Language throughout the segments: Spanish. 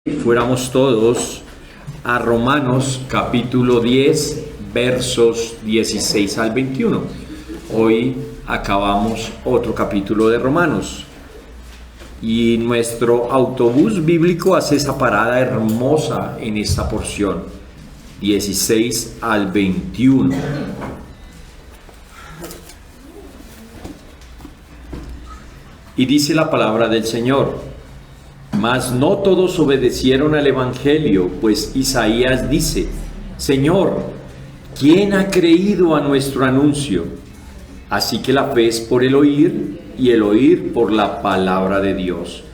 Fuéramos todos a Romanos capítulo 10 versos 16 al 21. Hoy acabamos otro capítulo de Romanos y nuestro autobús bíblico hace esa parada hermosa en esta porción 16 al 21. Y dice la palabra del Señor: mas no todos obedecieron al Evangelio, pues Isaías dice: Señor, ¿quién ha creído a nuestro anuncio? Así que la fe es por el oír, y el oír por la palabra de Dios.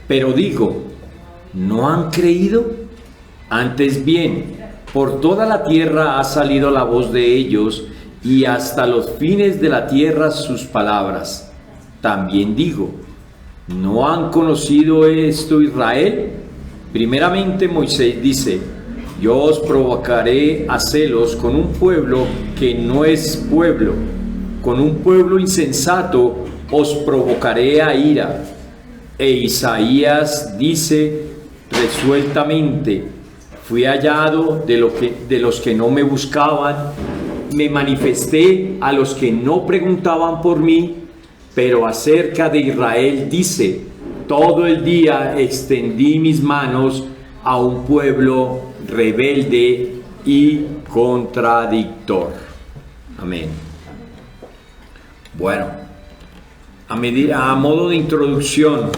Pero digo, ¿no han creído? Antes bien, por toda la tierra ha salido la voz de ellos, y hasta los fines de la tierra sus palabras. También digo, ¿no han conocido esto Israel? Primeramente Moisés dice: yo os provocaré a celos con un pueblo que no es pueblo, con un pueblo insensato os provocaré a ira. E Isaías dice resueltamente: fui hallado de los que no me buscaban, me manifesté a los que no preguntaban por mí. Pero acerca de Israel dice: todo el día extendí mis manos a un pueblo rebelde y contradictor. Amén. Bueno, a modo de introducción,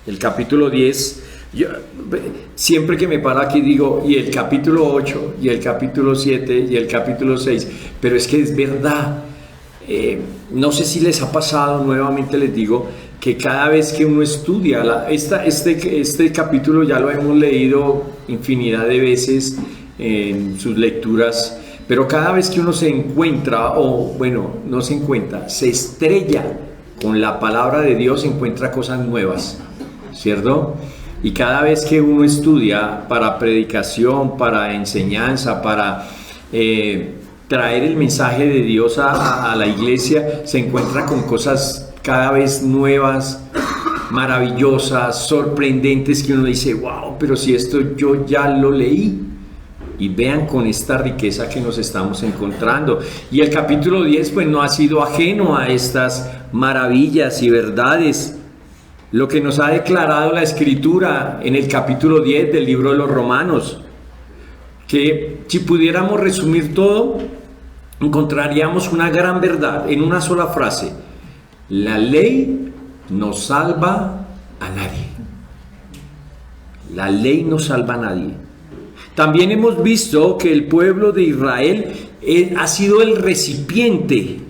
el capítulo 10, yo siempre que me paro aquí digo, y el capítulo 8, y el capítulo 7, y el capítulo 6, pero es que es verdad. No sé si les ha pasado, nuevamente les digo, que cada vez que uno estudia, este capítulo ya lo hemos leído infinidad de veces en sus lecturas, pero cada vez que uno se encuentra, se estrella con la palabra de Dios, encuentra cosas nuevas, ¿cierto? Y cada vez que uno estudia para predicación, para enseñanza, para traer el mensaje de Dios a la iglesia, se encuentra con cosas cada vez nuevas, maravillosas, sorprendentes, que uno dice: wow, pero si esto yo ya lo leí. Y vean con esta riqueza que nos estamos encontrando. Y el capítulo 10 pues no ha sido ajeno a estas maravillas y verdades. Lo que nos ha declarado la Escritura en el capítulo 10 del libro de los Romanos, que si pudiéramos resumir todo, encontraríamos una gran verdad en una sola frase: la ley no salva a nadie. La ley no salva a nadie. También hemos visto que el pueblo de Israel ha sido el recipiente,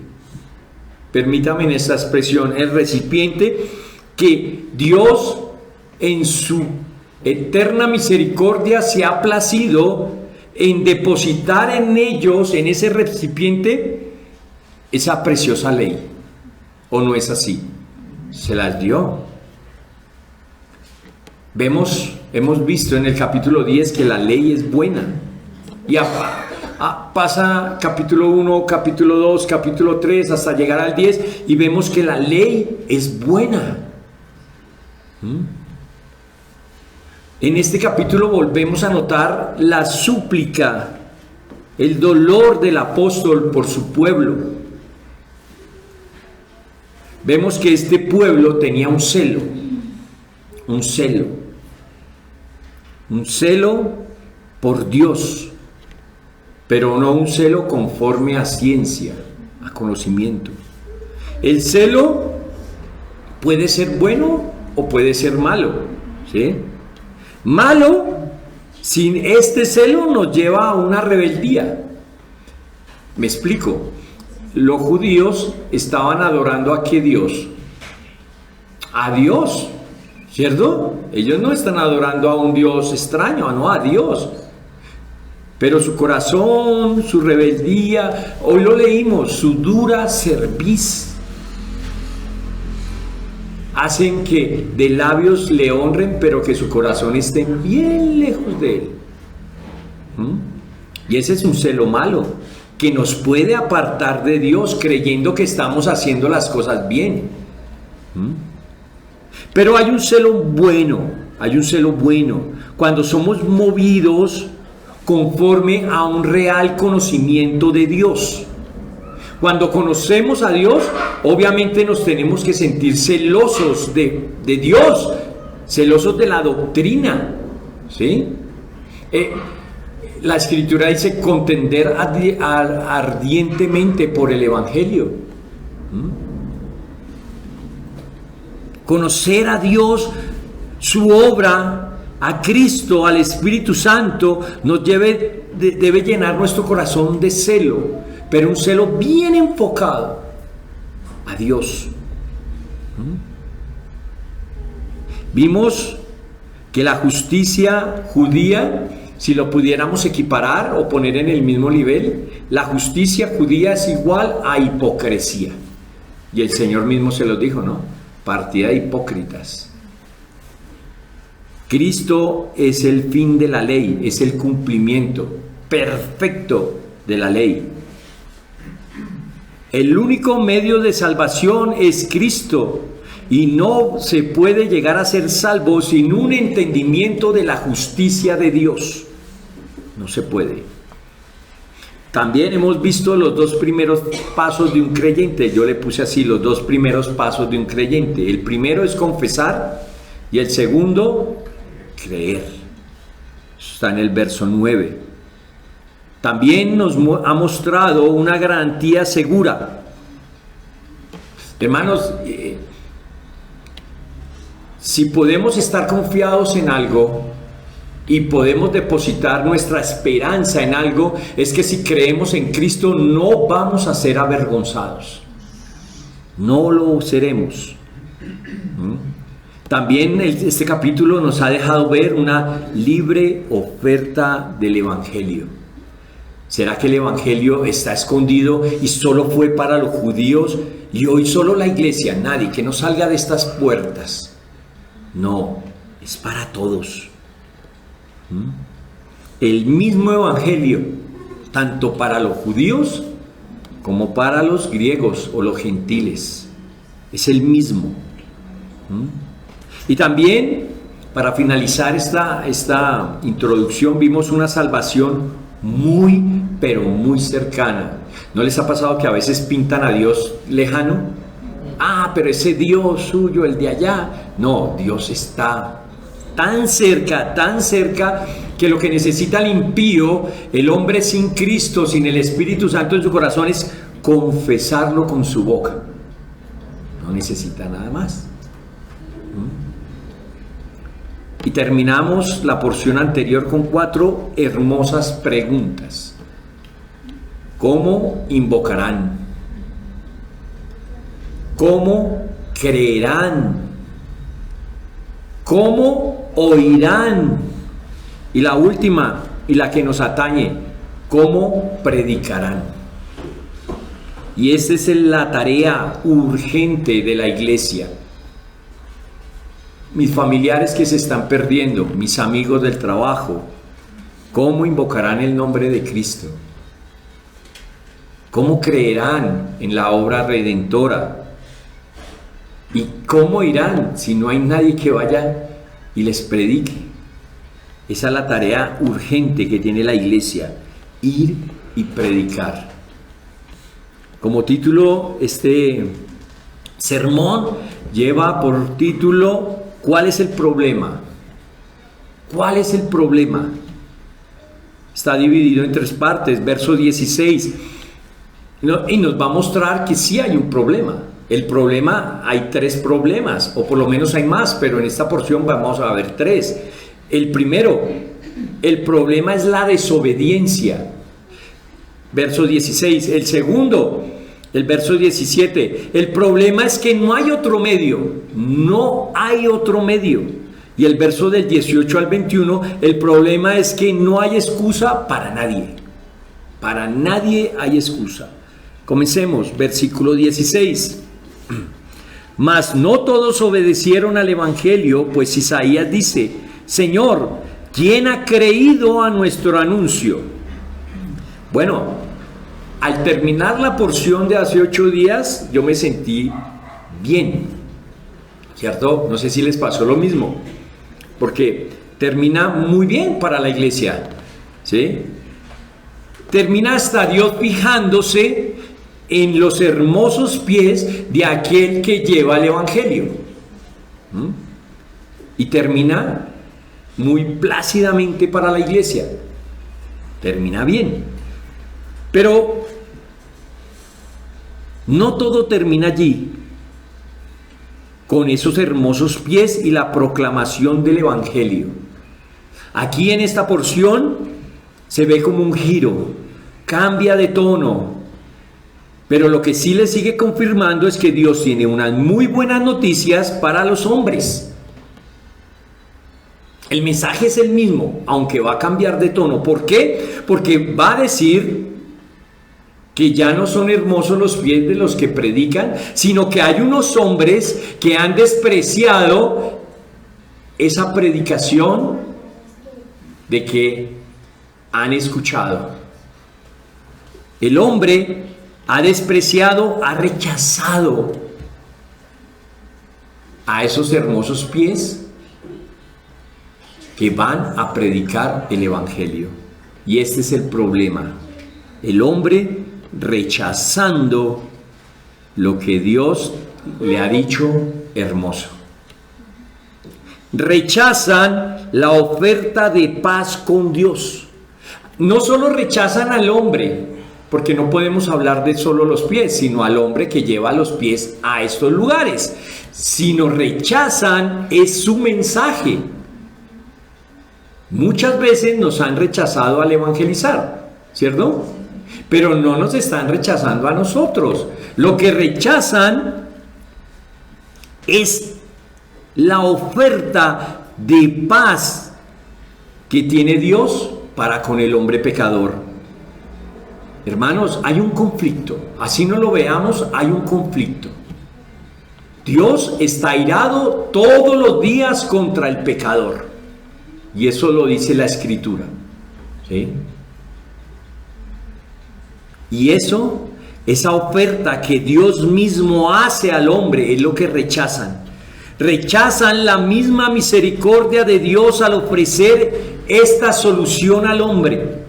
permítanme esta expresión, el recipiente que Dios en su eterna misericordia se ha placido en depositar en ellos, en ese recipiente, esa preciosa ley. ¿O no es así? Se las dio. Hemos visto en el capítulo 10 que la ley es buena. Y pasa capítulo 1, capítulo 2, capítulo 3, hasta llegar al 10, y vemos que la ley es buena. En este capítulo volvemos a notar la súplica, el dolor del apóstol por su pueblo. Vemos que este pueblo tenía un celo por Dios, pero no un celo conforme a ciencia, a conocimiento. El celo puede ser bueno o puede ser malo, ¿sí? Malo, sin este celo, nos lleva a una rebeldía. Me explico. Los judíos estaban adorando ¿a qué Dios? A Dios, ¿cierto? Ellos no están adorando a un Dios extraño, no, a Dios. Pero su corazón, su rebeldía, hoy lo leímos, su dura cerviz, hacen que de labios le honren, pero que su corazón esté bien lejos de él. Y ese es un celo malo, que nos puede apartar de Dios creyendo que estamos haciendo las cosas bien. Pero hay un celo bueno, hay un celo bueno, cuando somos movidos conforme a un real conocimiento de Dios. Cuando conocemos a Dios, obviamente nos tenemos que sentir celosos de Dios, celosos de la doctrina, ¿sí? La Escritura dice contender ardientemente por el Evangelio. Conocer a Dios, su obra, a Cristo, al Espíritu Santo, nos debe llenar nuestro corazón de celo, pero un celo bien enfocado a Dios. Vimos que la justicia judía, si lo pudiéramos equiparar o poner en el mismo nivel, la justicia judía es igual a hipocresía. Y el Señor mismo se los dijo, ¿no? Partida de hipócritas. Cristo es el fin de la ley, es el cumplimiento perfecto de la ley. El único medio de salvación es Cristo, y no se puede llegar a ser salvo sin un entendimiento de la justicia de Dios. No se puede. También hemos visto los dos primeros pasos de un creyente. Yo le puse así, los dos primeros pasos de un creyente. El primero es confesar y el segundo, creer. Está en el verso 9. También nos ha mostrado una garantía segura. Hermanos, si podemos estar confiados en algo y podemos depositar nuestra esperanza en algo, es que si creemos en Cristo no vamos a ser avergonzados. No lo seremos. También este capítulo nos ha dejado ver una libre oferta del Evangelio. ¿Será que el Evangelio está escondido y solo fue para los judíos y hoy solo la iglesia? Nadie, que no salga de estas puertas. No, es para todos. El mismo Evangelio, tanto para los judíos como para los griegos o los gentiles. Es el mismo. Y también, para finalizar esta introducción, vimos una salvación muy, pero muy cercana. ¿No les ha pasado que a veces pintan a Dios lejano? Ah, pero ese Dios suyo, el de allá. No, Dios está tan cerca, que lo que necesita el impío, el hombre sin Cristo, sin el Espíritu Santo en su corazón, es confesarlo con su boca. No necesita nada más. Y terminamos la porción anterior con 4 hermosas preguntas. ¿Cómo invocarán? ¿Cómo creerán? ¿Cómo oirán? Y la última, y la que nos atañe, ¿cómo predicarán? Y esta es la tarea urgente de la iglesia. Mis familiares que se están perdiendo, mis amigos del trabajo, ¿cómo invocarán el nombre de Cristo? ¿Cómo creerán en la obra redentora? ¿Y cómo irán si no hay nadie que vaya y les predique? Esa es la tarea urgente que tiene la iglesia, ir y predicar. Como título, este sermón lleva por título: ¿cuál es el problema? ¿Cuál es el problema? Está dividido en 3 partes, verso 16. Y nos va a mostrar que sí hay un problema. El problema, hay 3 problemas, o por lo menos hay más, pero en esta porción vamos a ver 3. El primero, el problema es la desobediencia. Verso 16. El segundo, el verso 17, el problema es que no hay otro medio, no hay otro medio. Y el verso del 18 al 21, el problema es que no hay excusa para nadie. Para nadie hay excusa. Comencemos, versículo 16. Mas no todos obedecieron al Evangelio, pues Isaías dice: Señor, ¿quién ha creído a nuestro anuncio? Bueno, al terminar la porción de hace 8 días, yo me sentí bien, ¿cierto? No sé si les pasó lo mismo. porque termina muy bien para la iglesia, ¿sí? Termina hasta Dios fijándose en los hermosos pies de aquel que lleva el evangelio. Y termina muy plácidamente para la iglesia. Termina bien. Pero no todo termina allí, con esos hermosos pies y la proclamación del evangelio. Aquí en esta porción se ve como un giro, cambia de tono. Pero lo que sí le sigue confirmando es que Dios tiene unas muy buenas noticias para los hombres. El mensaje es el mismo, aunque va a cambiar de tono. ¿Por qué? Porque va a decir que ya no son hermosos los pies de los que predican, sino que hay unos hombres que han despreciado esa predicación de que han escuchado. El hombre ha despreciado, ha rechazado a esos hermosos pies que van a predicar el evangelio. Y este es el problema. El hombre rechazando lo que Dios le ha dicho hermoso. Rechazan la oferta de paz con Dios. No solo rechazan al hombre, porque no podemos hablar de solo los pies, sino al hombre que lleva los pies a estos lugares, sino rechazan es su mensaje. Muchas veces nos han rechazado al evangelizar, ¿cierto? Pero no nos están rechazando a nosotros. Lo que rechazan es la oferta de paz que tiene Dios para con el hombre pecador. Hermanos, hay un conflicto. Así no lo veamos, hay un conflicto. Dios está airado todos los días contra el pecador. Y eso lo dice la Escritura, ¿sí? Y eso, esa oferta que Dios mismo hace al hombre, es lo que rechazan. Rechazan la misma misericordia de Dios al ofrecer esta solución al hombre.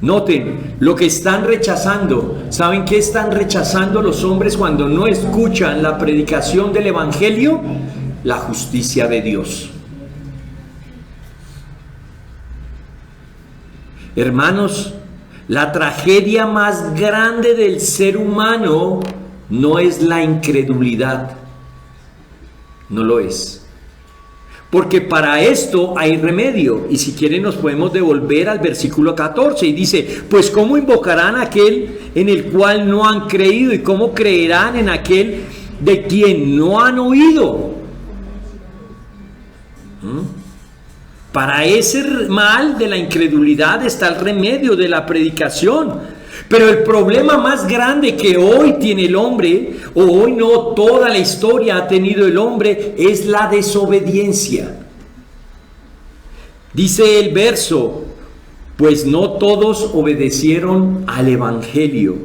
Noten lo que están rechazando. ¿Saben qué están rechazando los hombres cuando no escuchan la predicación del evangelio? La justicia de Dios. Hermanos, la tragedia más grande del ser humano no es la incredulidad. No lo es. Porque para esto hay remedio. Y si quieren nos podemos devolver al versículo 14. Y dice, pues ¿cómo invocarán a aquel en el cual no han creído? ¿Y cómo creerán en aquel de quien no han oído? Para ese mal de la incredulidad está el remedio de la predicación. Pero el problema más grande que hoy tiene el hombre, o hoy no, toda la historia ha tenido el hombre, es la desobediencia. Dice el verso, pues no todos obedecieron al evangelio.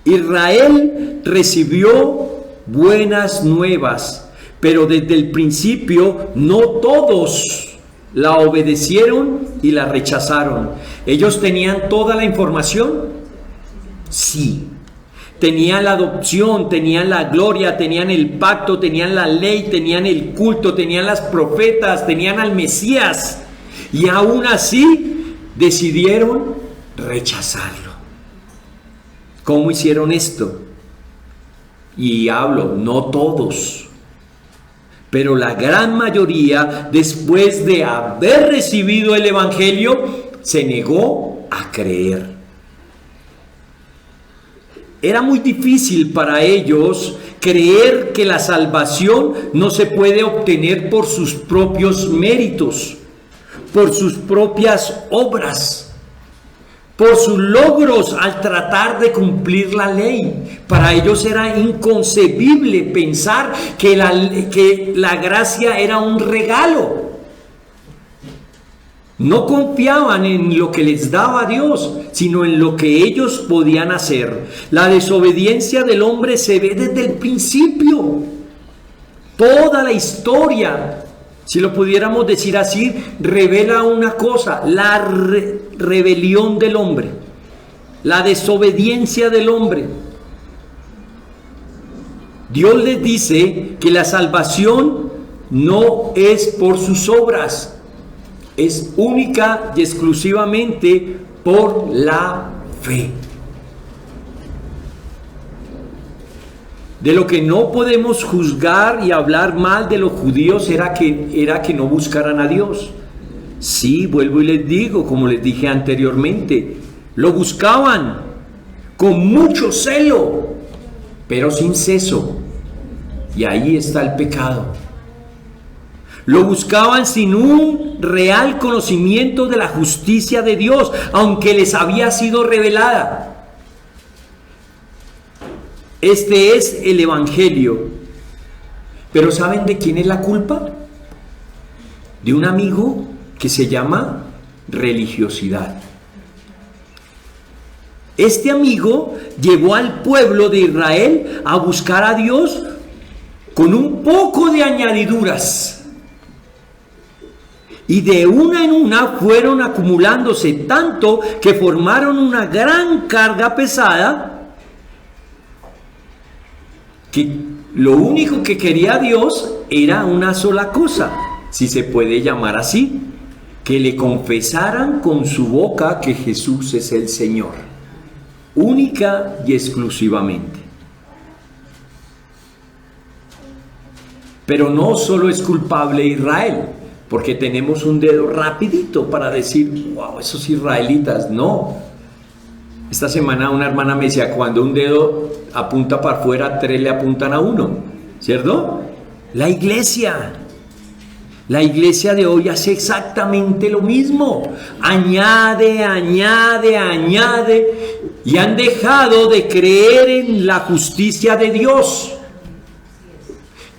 Israel recibió buenas nuevas, pero desde el principio no todos la obedecieron y la rechazaron. ¿Ellos tenían toda la información? Sí. Tenían la adopción, tenían la gloria, tenían el pacto, tenían la ley, tenían el culto, tenían las profetas, tenían al Mesías. Y aún así decidieron rechazarlo. ¿Cómo hicieron esto? Y hablo, no todos. Pero la gran mayoría, después de haber recibido el evangelio, se negó a creer. Era muy difícil para ellos creer que la salvación no se puede obtener por sus propios méritos, por sus propias obras, por sus logros al tratar de cumplir la ley. Para ellos era inconcebible pensar que la gracia era un regalo. No confiaban en lo que les daba Dios, sino en lo que ellos podían hacer. La desobediencia del hombre se ve desde el principio. Toda la historia Si lo pudiéramos decir así, revela una cosa: la rebelión del hombre, la desobediencia del hombre. Dios les dice que la salvación no es por sus obras, es única y exclusivamente por la fe. De lo que no podemos juzgar y hablar mal de los judíos era que no buscaran a Dios. Sí, vuelvo y les digo, como les dije anteriormente, lo buscaban con mucho celo, pero sin ceso. Y ahí está el pecado. Lo buscaban sin un real conocimiento de la justicia de Dios, aunque les había sido revelada. Este es el Evangelio. Pero ¿saben de quién es la culpa? De un amigo que se llama religiosidad. Este amigo llevó al pueblo de Israel a buscar a Dios con un poco de añadiduras. Y de una en una fueron acumulándose tanto que formaron una gran carga pesada, que lo único que quería Dios era una sola cosa, si se puede llamar así: que le confesaran con su boca que Jesús es el Señor, única y exclusivamente. Pero no solo es culpable Israel, porque tenemos un dedo rapidito para decir, wow, esos israelitas. No. Esta semana una hermana me decía, cuando un dedo apunta para afuera, 3 le apuntan a uno, ¿cierto? La iglesia de hoy hace exactamente lo mismo. Añade, y han dejado de creer en la justicia de Dios.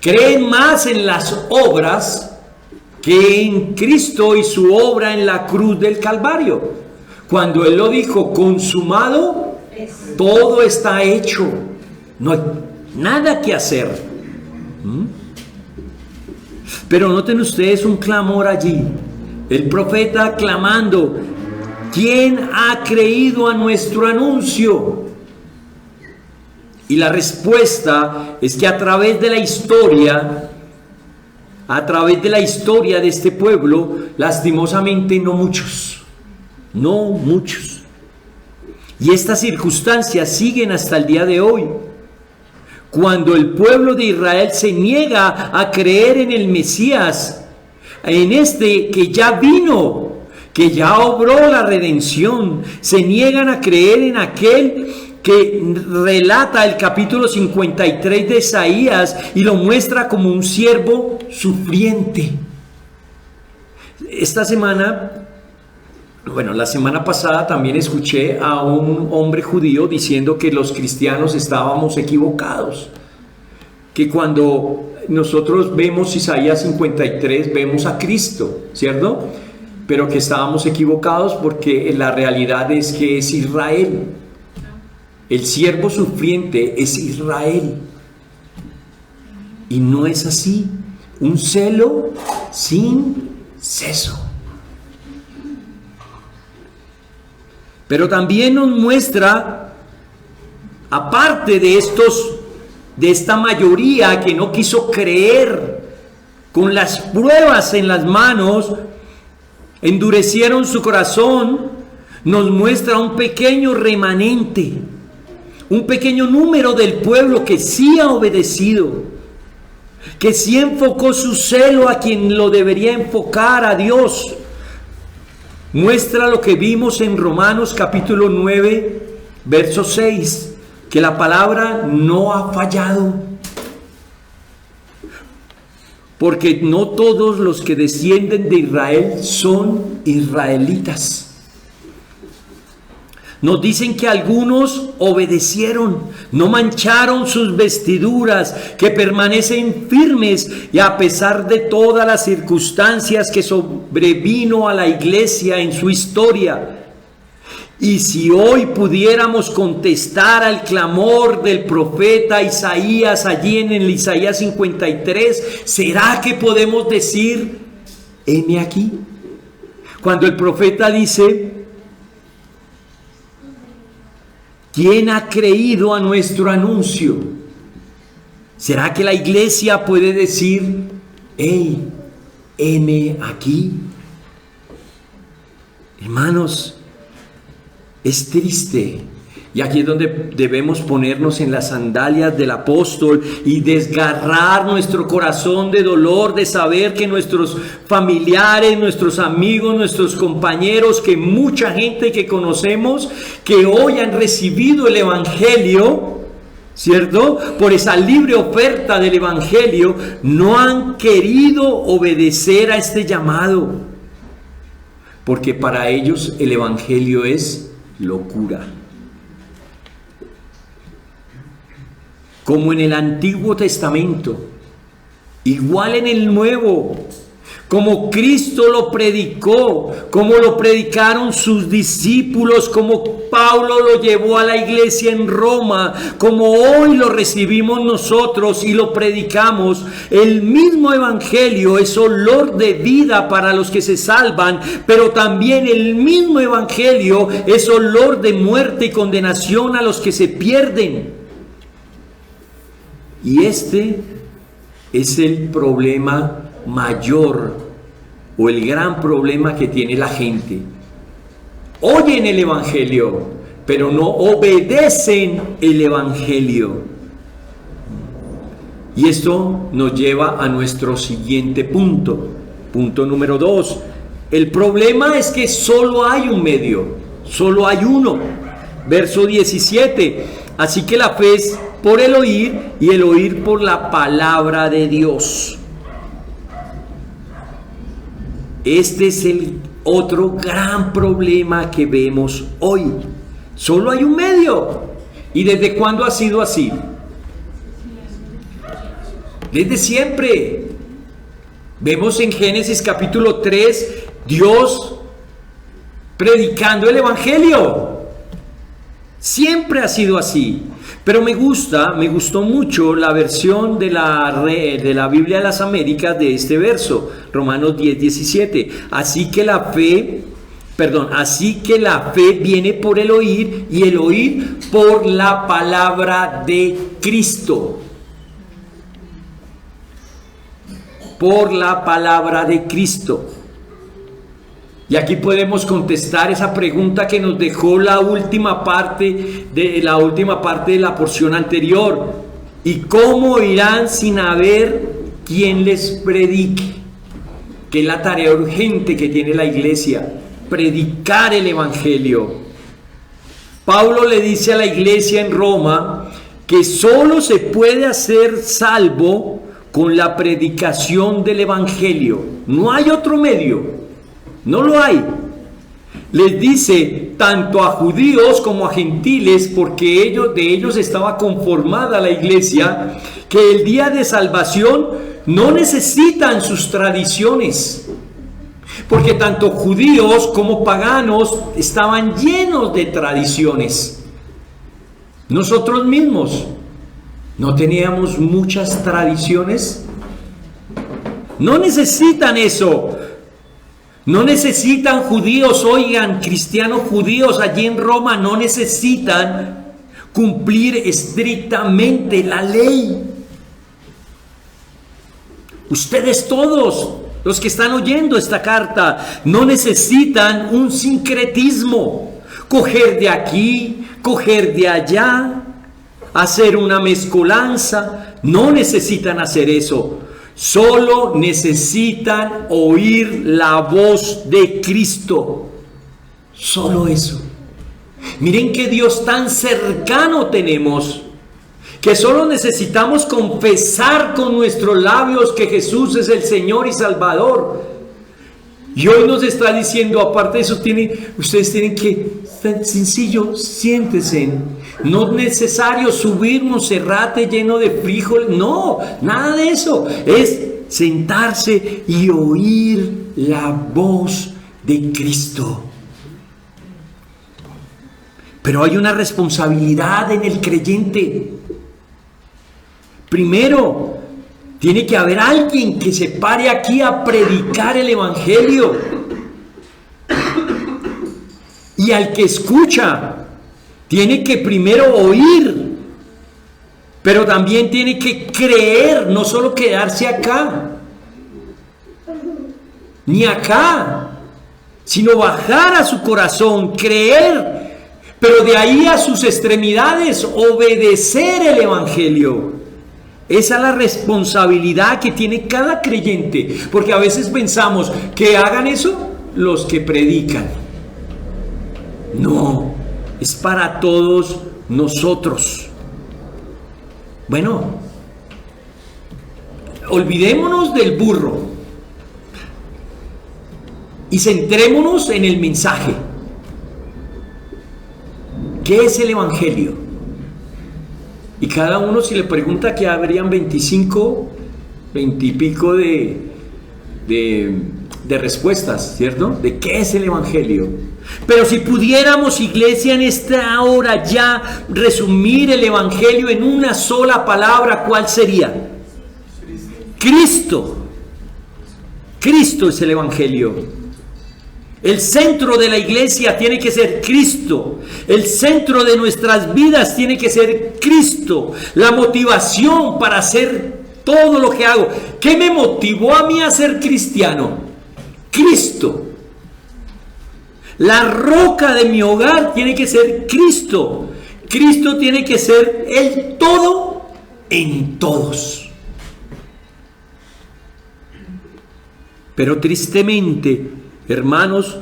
Creen más en las obras que en Cristo y su obra en la cruz del Calvario. Cuando Él lo dijo, consumado, todo está hecho. No hay nada que hacer. Pero noten ustedes un clamor allí. El profeta clamando: ¿quién ha creído a nuestro anuncio? Y la respuesta es que a través de la historia de este pueblo, lastimosamente no muchos. Y estas circunstancias siguen hasta el día de hoy. Cuando el pueblo de Israel se niega a creer en el Mesías, en este que ya vino, que ya obró la redención, se niegan a creer en aquel que relata el capítulo 53 de Isaías y lo muestra como un siervo sufriente. La semana pasada también escuché a un hombre judío diciendo que los cristianos estábamos equivocados, que cuando nosotros vemos Isaías 53 vemos a Cristo, ¿cierto? Pero que estábamos equivocados porque la realidad es que es Israel. El siervo sufriente es Israel. Y no es así. Un celo sin ceso. Pero también nos muestra, aparte de esta mayoría que no quiso creer, con las pruebas en las manos, endurecieron su corazón, nos muestra un pequeño remanente, un pequeño número del pueblo que sí ha obedecido, que sí enfocó su celo a quien lo debería enfocar, a Dios. Muestra lo que vimos en Romanos capítulo 9, verso 6, que la palabra no ha fallado. Porque no todos los que descienden de Israel son israelitas. Nos dicen que algunos obedecieron, no mancharon sus vestiduras, que permanecen firmes y a pesar de todas las circunstancias que sobrevino a la iglesia en su historia. Y si hoy pudiéramos contestar al clamor del profeta Isaías allí en el Isaías 53, ¿será que podemos decir heme aquí. Cuando el profeta dice, ¿quién ha creído a nuestro anuncio? ¿Será que la iglesia puede decir, hey, heme aquí? Hermanos, es triste. Y aquí es donde debemos ponernos en las sandalias del apóstol y desgarrar nuestro corazón de dolor, de saber que nuestros familiares, nuestros amigos, nuestros compañeros, que mucha gente que conocemos, que hoy han recibido el Evangelio, ¿cierto? Por esa libre oferta del Evangelio, no han querido obedecer a este llamado. Porque para ellos el Evangelio es locura. Como en el Antiguo Testamento, igual en el Nuevo, como Cristo lo predicó, como lo predicaron sus discípulos, como Pablo lo llevó a la iglesia en Roma, como hoy lo recibimos nosotros y lo predicamos. El mismo Evangelio es olor de vida para los que se salvan, pero también el mismo Evangelio es olor de muerte y condenación a los que se pierden. Y este es el problema mayor o el gran problema que tiene la gente. Oyen el Evangelio, pero no obedecen el Evangelio. Y esto nos lleva a nuestro siguiente punto. Punto número 2. El problema es que solo hay un medio, solo hay uno. Verso 17. Así que la fe es por el oír y el oír por la palabra de Dios. Este es el otro gran problema que vemos hoy. Solo hay un medio. ¿Y desde cuándo ha sido así? Desde siempre. Vemos en Génesis capítulo 3, Dios predicando el Evangelio. Siempre ha sido así. Pero me gustó mucho la versión de la Biblia de las Américas de este verso, Romanos 10:17. Así que la fe viene por el oír y el oír por la palabra de Cristo. Por la palabra de Cristo. Y aquí podemos contestar esa pregunta que nos dejó la última parte de la porción anterior. ¿Y cómo irán sin haber quien les predique? Que es la tarea urgente que tiene la iglesia, predicar el Evangelio. Pablo le dice a la iglesia en Roma que solo se puede hacer salvo con la predicación del Evangelio. No hay otro medio. No lo hay. Les dice tanto a judíos como a gentiles, porque de ellos estaba conformada la iglesia, que el día de salvación no necesitan sus tradiciones, porque tanto judíos como paganos estaban llenos de tradiciones. Nosotros mismos no teníamos muchas tradiciones. No necesitan eso. No necesitan judíos, oigan, cristianos judíos allí en Roma no necesitan cumplir estrictamente la ley. Ustedes todos, los que están oyendo esta carta, no necesitan un sincretismo, coger de aquí, coger de allá, hacer una mezcolanza. No necesitan hacer eso. Solo necesitan oír la voz de Cristo. Solo eso. Miren qué Dios tan cercano tenemos, que solo necesitamos confesar con nuestros labios que Jesús es el Señor y Salvador. Y hoy nos está diciendo, aparte de eso, ustedes tienen que, tan sencillo, siéntense. No es necesario subir un cerrate lleno de frijol, no, nada de eso. Es sentarse y oír la voz de Cristo. Pero hay una responsabilidad en el creyente. Primero, Tiene que haber alguien que se pare aquí a predicar el Evangelio. Y al que escucha, tiene que primero oír, pero también tiene que creer, no solo quedarse acá, ni acá, sino bajar a su corazón, creer, pero de ahí a sus extremidades, obedecer el Evangelio. Esa es la responsabilidad que tiene cada creyente, porque a veces pensamos que hagan eso los que predican. No, es para todos nosotros. Bueno, olvidémonos del burro y centrémonos en el mensaje. ¿Qué es el Evangelio? Y cada uno, si le pregunta, que habrían 20 y pico de respuestas, ¿cierto? ¿De qué es el Evangelio? Pero si pudiéramos, iglesia, en esta hora ya resumir el Evangelio en una sola palabra, ¿cuál sería? Cristo. Cristo es el Evangelio. El centro de la iglesia tiene que ser Cristo. El centro de nuestras vidas tiene que ser Cristo. La motivación para hacer todo lo que hago. ¿Qué me motivó a mí a ser cristiano? Cristo. La roca de mi hogar tiene que ser Cristo. Cristo tiene que ser el todo en todos. Pero tristemente, hermanos,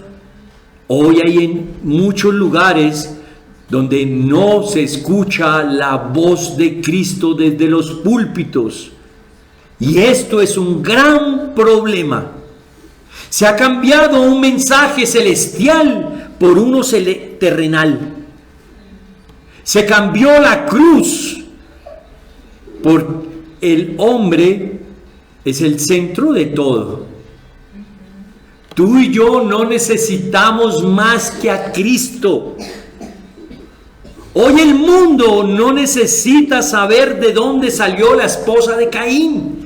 hoy hay en muchos lugares donde no se escucha la voz de Cristo desde los púlpitos. Y esto es un gran problema. Se ha cambiado un mensaje celestial por uno terrenal. Se cambió la cruz por el hombre es el centro de todo. Tú y yo no necesitamos más que a Cristo. Hoy el mundo no necesita saber de dónde salió la esposa de Caín.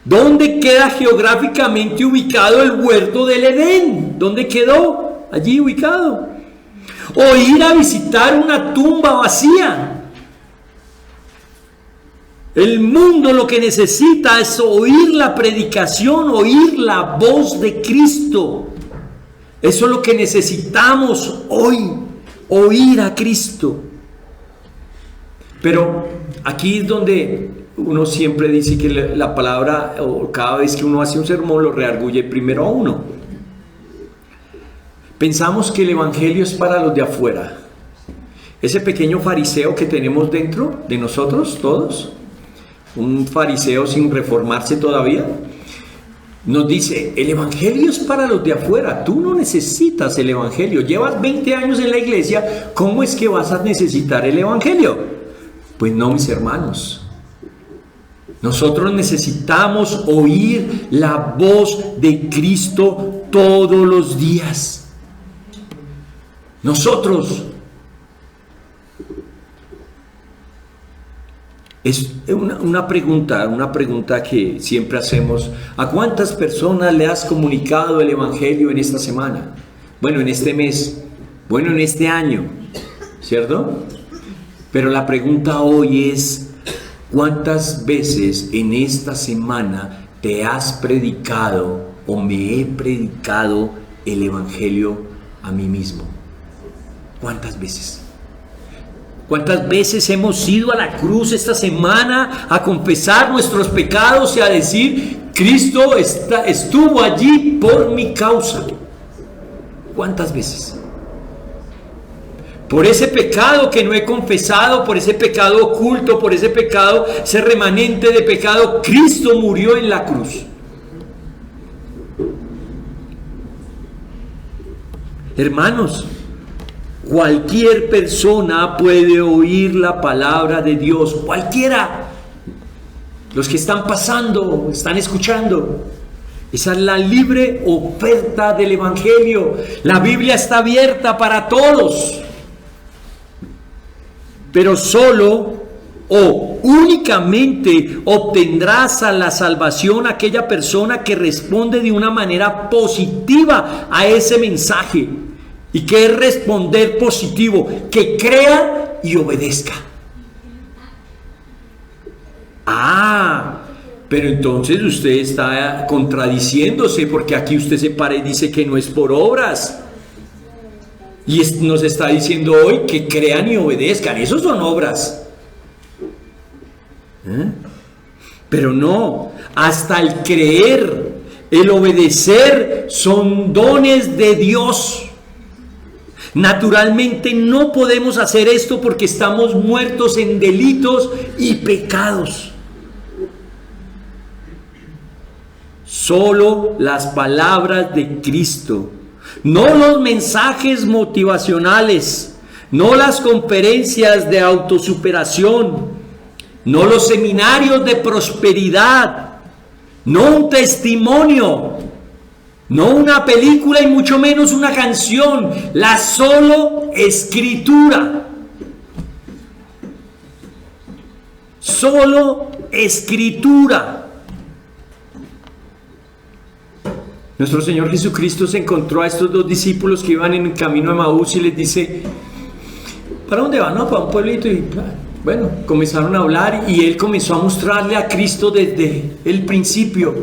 ¿Dónde queda geográficamente ubicado el huerto del Edén? ¿Dónde quedó? Allí ubicado. O ir a visitar una tumba vacía. El mundo lo que necesita es oír la predicación, oír la voz de Cristo. Eso es lo que necesitamos hoy, oír a Cristo. Pero aquí es donde uno siempre dice que la palabra, o cada vez que uno hace un sermón, lo reargulle primero a uno. Pensamos que el Evangelio es para los de afuera. Ese pequeño fariseo que tenemos dentro de nosotros todos, un fariseo sin reformarse todavía, nos dice: el Evangelio es para los de afuera, tú no necesitas el Evangelio, llevas 20 años en la iglesia, ¿cómo es que vas a necesitar el Evangelio? Pues no, mis hermanos, nosotros necesitamos oír la voz de Cristo todos los días. Nosotros. Es una pregunta que siempre hacemos: ¿a cuántas personas le has comunicado el Evangelio en esta semana? Bueno, en este mes, bueno, en este año, ¿cierto? Pero la pregunta hoy es: ¿cuántas veces en esta semana te has predicado o me he predicado el Evangelio a mí mismo? ¿Cuántas veces? ¿Cuántas veces hemos ido a la cruz esta semana a confesar nuestros pecados y a decir: Cristo estuvo allí por mi causa? ¿Cuántas veces? Por ese pecado que no he confesado, por ese pecado oculto, por ese pecado, ese remanente de pecado, Cristo murió en la cruz. Hermanos, cualquier persona puede oír la palabra de Dios, cualquiera. Los que están pasando, están escuchando. Esa es la libre oferta del Evangelio. La Biblia está abierta para todos. Pero solo o únicamente obtendrá la salvación aquella persona que responde de una manera positiva a ese mensaje. ¿Y qué es responder positivo? Que crea y obedezca. Pero entonces usted está contradiciéndose, porque aquí usted se para y dice que no es por obras. Y nos está diciendo hoy que crean y obedezcan. Esos son obras. Pero no, hasta el creer, el obedecer son dones de Dios. Naturalmente no podemos hacer esto porque estamos muertos en delitos y pecados. Solo las palabras de Cristo, no los mensajes motivacionales, no las conferencias de autosuperación, no los seminarios de prosperidad, no un testimonio, no una película y mucho menos una canción, la solo escritura. Solo escritura. Nuestro Señor Jesucristo se encontró a estos dos discípulos que iban en el camino de Emaús y les dice: ¿para dónde van? No, para un pueblito. Y bueno, comenzaron a hablar y Él comenzó a mostrarle a Cristo desde el principio,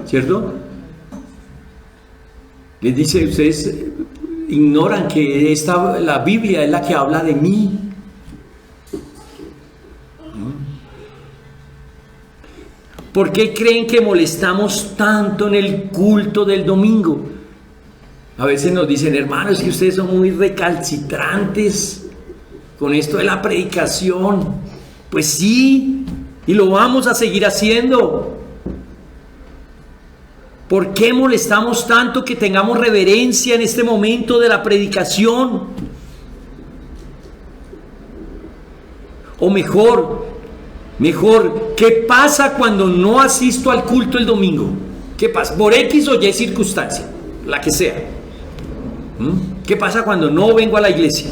¿cierto? Les dice: ustedes ignoran que la Biblia es la que habla de mí. ¿Por qué creen que molestamos tanto en el culto del domingo? A veces nos dicen: hermanos, es que ustedes son muy recalcitrantes con esto de la predicación. Pues sí, y lo vamos a seguir haciendo. ¿Por qué molestamos tanto que tengamos reverencia en este momento de la predicación? O mejor, ¿qué pasa cuando no asisto al culto el domingo? ¿Qué pasa? Por X o Y circunstancia, la que sea. ¿Qué pasa cuando no vengo a la iglesia?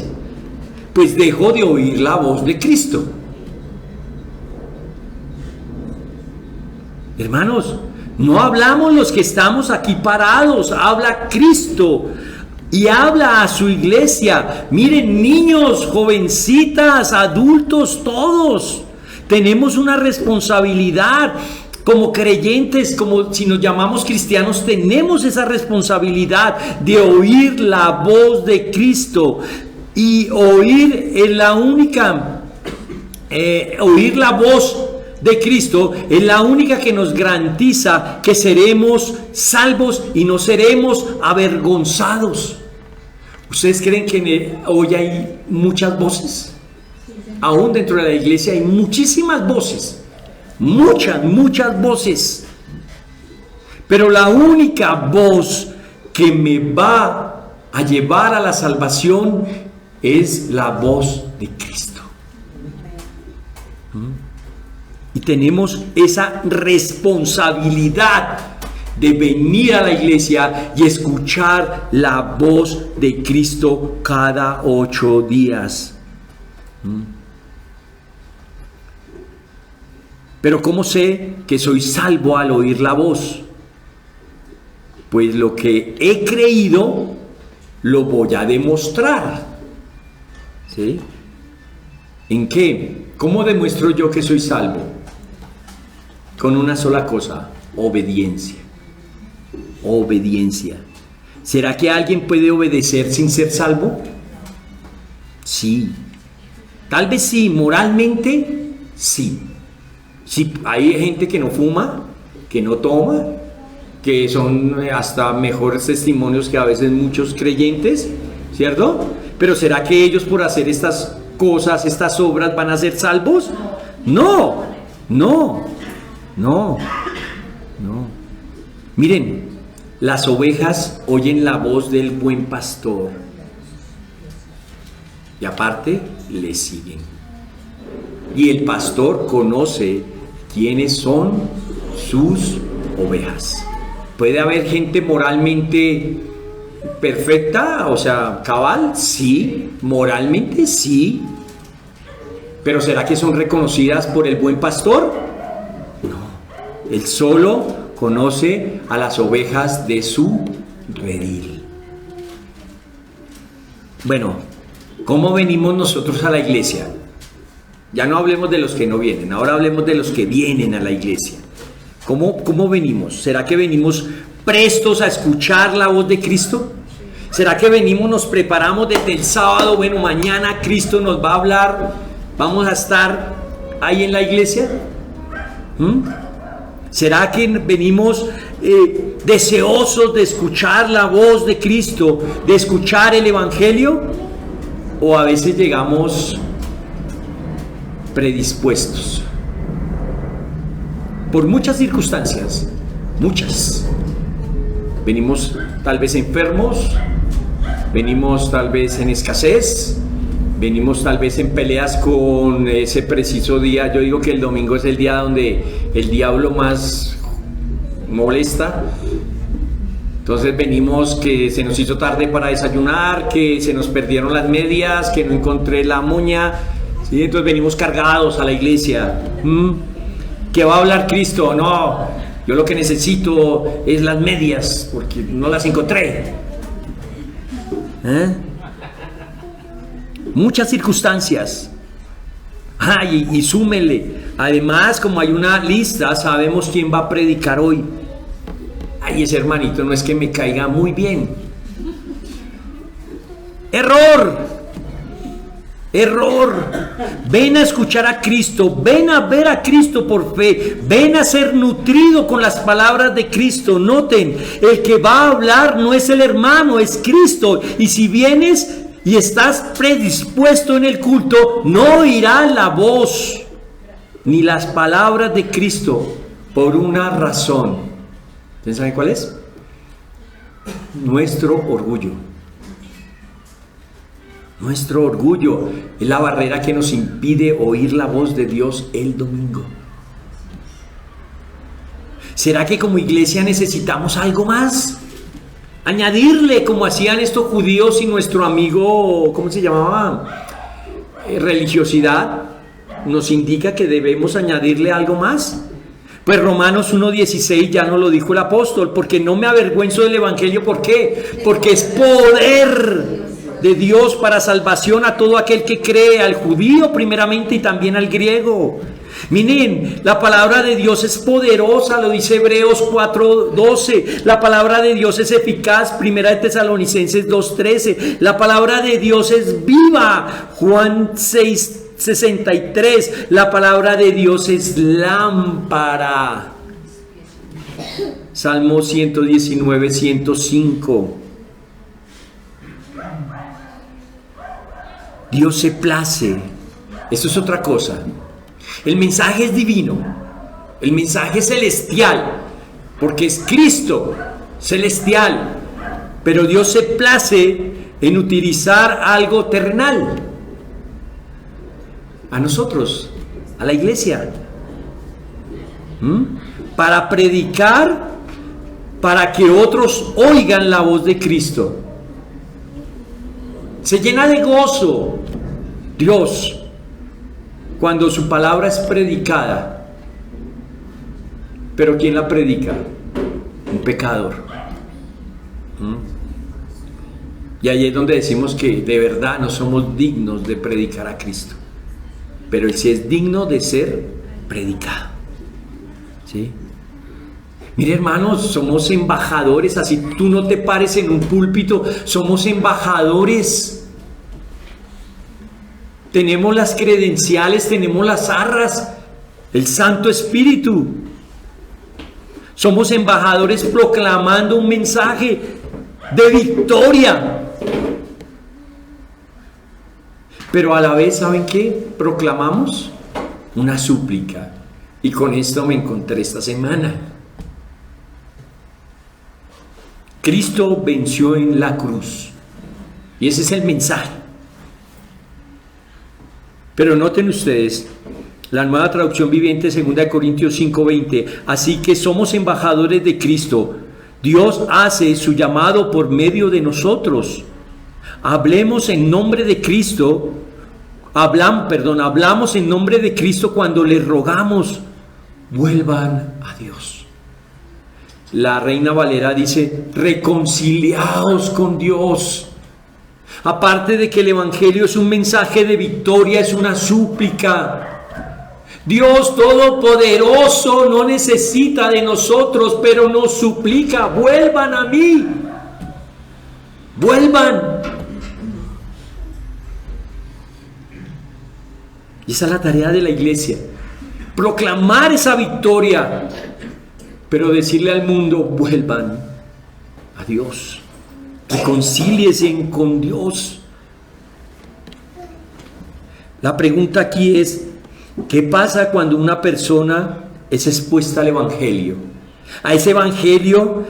Pues dejo de oír la voz de Cristo. Hermanos, no hablamos los que estamos aquí parados, habla Cristo. Y habla a su iglesia. Miren, niños, jovencitas, adultos, todos tenemos una responsabilidad como creyentes, como si nos llamamos cristianos, tenemos esa responsabilidad de oír la voz de Cristo. Y oír la voz de Cristo es la única que nos garantiza que seremos salvos y no seremos avergonzados. ¿Ustedes creen que hoy hay muchas voces? Aún dentro de la iglesia hay muchísimas voces, muchas voces. Pero la única voz que me va a llevar a la salvación es la voz de Cristo. Y tenemos esa responsabilidad de venir a la iglesia y escuchar la voz de Cristo cada 8 días. Pero ¿cómo sé que soy salvo al oír la voz? Pues lo que he creído lo voy a demostrar. ¿Sí? ¿En qué? ¿Cómo demuestro yo que soy salvo? Con una sola cosa: obediencia. Obediencia. ¿Será que alguien puede obedecer sin ser salvo? Sí. Tal vez sí, moralmente sí. Sí, hay gente que no fuma, que no toma, que son hasta mejores testimonios que a veces muchos creyentes, ¿cierto? Pero ¿será que ellos por hacer estas cosas, estas obras, van a ser salvos? No. Miren, las ovejas oyen la voz del buen pastor y aparte le siguen. Y el pastor conoce quiénes son sus ovejas. ¿Puede haber gente moralmente perfecta, o sea, cabal? Sí, moralmente sí. Pero ¿será que son reconocidas por el buen pastor? No. Él solo conoce a las ovejas de su redil. Bueno, ¿cómo venimos nosotros a la iglesia? Ya no hablemos de los que no vienen, ahora hablemos de los que vienen a la iglesia. ¿Cómo venimos? ¿Será que venimos prestos a escuchar la voz de Cristo? ¿Será que venimos, nos preparamos desde el sábado? Bueno, mañana Cristo nos va a hablar, vamos a estar ahí en la iglesia. ¿Será que venimos deseosos de escuchar la voz de Cristo, de escuchar el Evangelio? ¿O a veces llegamos predispuestos? Por muchas circunstancias, muchas. Venimos tal vez enfermos, venimos tal vez en escasez, venimos tal vez en peleas con ese preciso día. Yo digo que el domingo es el día donde el diablo más molesta. Entonces venimos que se nos hizo tarde para desayunar, que se nos perdieron las medias, que no encontré la moña, ¿sí? Entonces venimos cargados a la iglesia. ¿Qué va a hablar Cristo? No, yo lo que necesito es las medias porque no las encontré. Muchas circunstancias. Y súmenle. Además, como hay una lista, sabemos quién va a predicar hoy. Ese hermanito no es que me caiga muy bien. Error. Ven a escuchar a Cristo, ven a ver a Cristo por fe, ven a ser nutrido con las palabras de Cristo. Noten, el que va a hablar no es el hermano, es Cristo. Y si vienes y estás predispuesto en el culto, no oirá la voz ni las palabras de Cristo por una razón. ¿Ustedes saben cuál es? Nuestro orgullo. Nuestro orgullo es la barrera que nos impide oír la voz de Dios el domingo. ¿Será que como iglesia necesitamos algo más? Añadirle, como hacían estos judíos y nuestro amigo, ¿cómo se llamaba? Religiosidad, nos indica que debemos añadirle algo más. Pues Romanos 1:16 ya nos lo dijo el apóstol, porque no me avergüenzo del evangelio. ¿Por qué? Porque es poder de Dios para salvación a todo aquel que cree, al judío primeramente y también al griego. Miren, la palabra de Dios es poderosa, lo dice Hebreos 4:12. La palabra de Dios es eficaz, Primera de Tesalonicenses 2:13. La palabra de Dios es viva, Juan 6:63. La palabra de Dios es lámpara, Salmo 119:105. Dios se place. Esto es otra cosa. El mensaje es divino, el mensaje es celestial, porque es Cristo celestial, pero Dios se place en utilizar algo terrenal, a nosotros, a la iglesia, para predicar, para que otros oigan la voz de Cristo. Se llena de gozo Dios cuando su palabra es predicada. Pero ¿quién la predica? Un pecador. Y ahí es donde decimos que de verdad no somos dignos de predicar a Cristo, pero Él sí es digno de ser predicado. ¿Sí? Mire, hermanos, somos embajadores. Así tú no te pares en un púlpito, somos embajadores. Tenemos las credenciales, tenemos las arras, el Santo Espíritu. Somos embajadores proclamando un mensaje de victoria. Pero a la vez, ¿saben qué? Proclamamos una súplica. Y con esto me encontré esta semana. Cristo venció en la cruz. Y ese es el mensaje. Pero noten ustedes, la Nueva Traducción Viviente, 2 Corintios 5:20. Así que somos embajadores de Cristo. Dios hace su llamado por medio de nosotros. Hablemos en nombre de Cristo hablamos en nombre de Cristo cuando les rogamos, vuelvan a Dios. La Reina Valera dice, reconciliaos con Dios. Aparte de que el Evangelio es un mensaje de victoria, es una súplica. Dios Todopoderoso no necesita de nosotros, pero nos suplica, vuelvan a mí. Vuelvan. Y esa es la tarea de la iglesia. Proclamar esa victoria, pero decirle al mundo, vuelvan a Dios. Reconcíliense con Dios. La pregunta aquí es, ¿qué pasa cuando una persona es expuesta al Evangelio? A ese Evangelio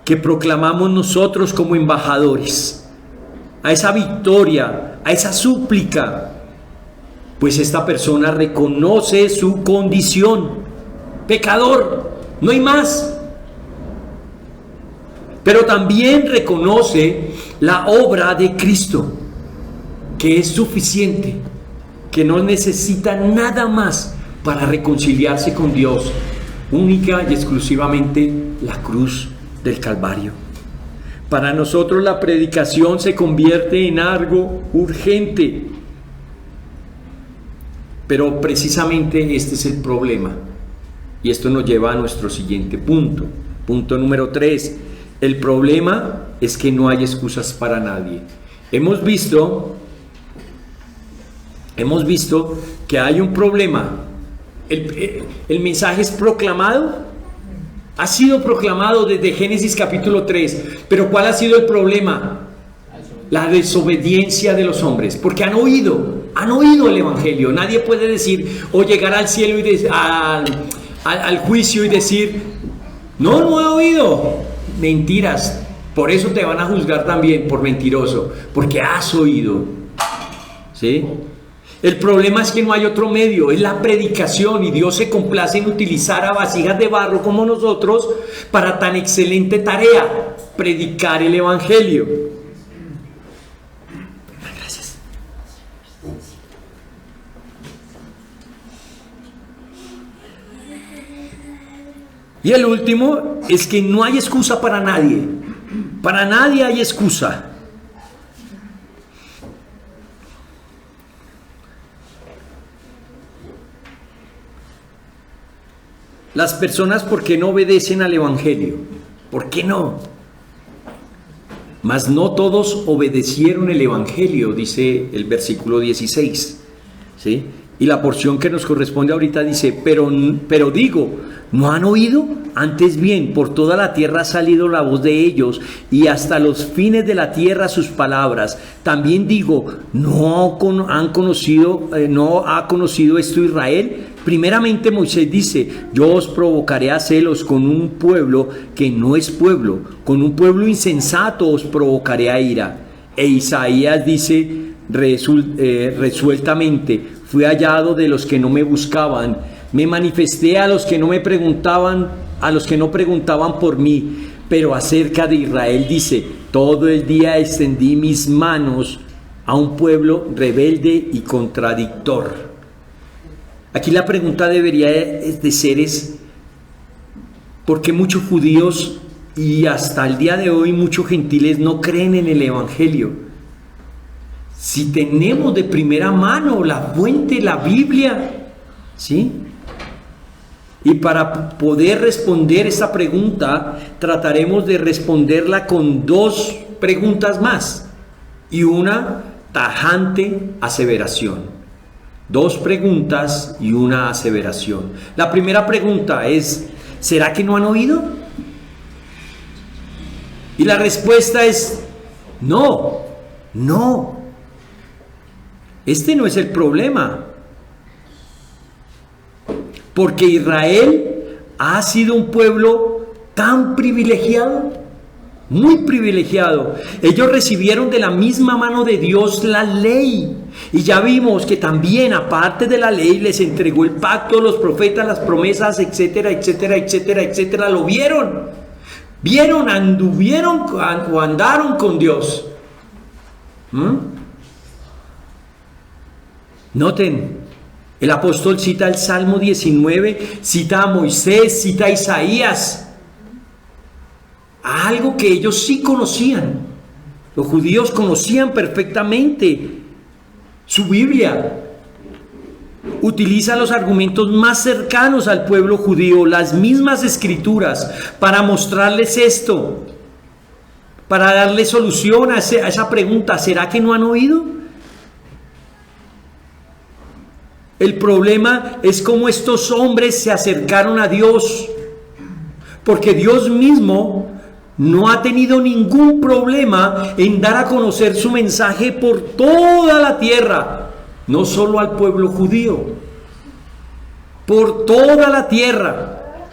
que proclamamos nosotros como embajadores. A esa victoria, a esa súplica. Pues esta persona reconoce su condición. Pecador, no hay más. Pero también reconoce la obra de Cristo, que es suficiente, que no necesita nada más para reconciliarse con Dios, única y exclusivamente la cruz del Calvario. Para nosotros la predicación se convierte en algo urgente, pero precisamente este es el problema, y esto nos lleva a nuestro siguiente punto. Punto número 3. El problema es que no hay excusas para nadie. Hemos visto que hay un problema. El mensaje es proclamado, ha sido proclamado desde Génesis capítulo 3, pero ¿cuál ha sido el problema? La desobediencia de los hombres, porque han oído el Evangelio. Nadie puede decir o llegar al cielo y al juicio y decir, no he oído. Mentiras. Por eso te van a juzgar también por mentiroso, porque has oído. ¿Sí? El problema es que no hay otro medio, es la predicación, y Dios se complace en utilizar a vasijas de barro como nosotros para tan excelente tarea, predicar el Evangelio. Gracias. Y el último es que no hay excusa para nadie. Para nadie hay excusa. Las personas, ¿por qué no obedecen al Evangelio? ¿Por qué no? Mas no todos obedecieron el Evangelio, dice el versículo 16. ¿Sí? Y la porción que nos corresponde ahorita dice, pero digo, ¿no han oído? Antes bien, por toda la tierra ha salido la voz de ellos, y hasta los fines de la tierra sus palabras. También digo, ¿no ha conocido esto Israel? Primeramente Moisés dice, yo os provocaré a celos con un pueblo que no es pueblo, con un pueblo insensato os provocaré a ira. E Isaías dice resueltamente, fui hallado de los que no me buscaban, me manifesté a los que no preguntaban por mí. Pero acerca de Israel dice, todo el día extendí mis manos a un pueblo rebelde y contradictor. Aquí la pregunta debería de ser ¿por qué muchos judíos y hasta el día de hoy muchos gentiles no creen en el Evangelio? Si tenemos de primera mano la fuente, la Biblia, ¿sí? Y para poder responder esta pregunta, trataremos de responderla con dos preguntas más y una tajante aseveración. Dos preguntas y una aseveración. La primera pregunta es, ¿será que no han oído? Y la respuesta es, no. Este no es el problema. Porque Israel ha sido un pueblo tan privilegiado, muy privilegiado. Ellos recibieron de la misma mano de Dios la ley. Y ya vimos que también, aparte de la ley, les entregó el pacto, los profetas, las promesas, etcétera, etcétera, etcétera, etcétera. Lo vieron. Anduvieron o andaron con Dios. Noten, el apóstol cita el Salmo 19, cita a Moisés, cita a Isaías, algo que ellos sí conocían. Los judíos conocían perfectamente su Biblia. Utiliza los argumentos más cercanos al pueblo judío, las mismas escrituras, para mostrarles esto, para darle solución a esa pregunta: ¿será que no han oído? El problema es cómo estos hombres se acercaron a Dios, porque Dios mismo no ha tenido ningún problema en dar a conocer su mensaje por toda la tierra, no solo al pueblo judío, por toda la tierra.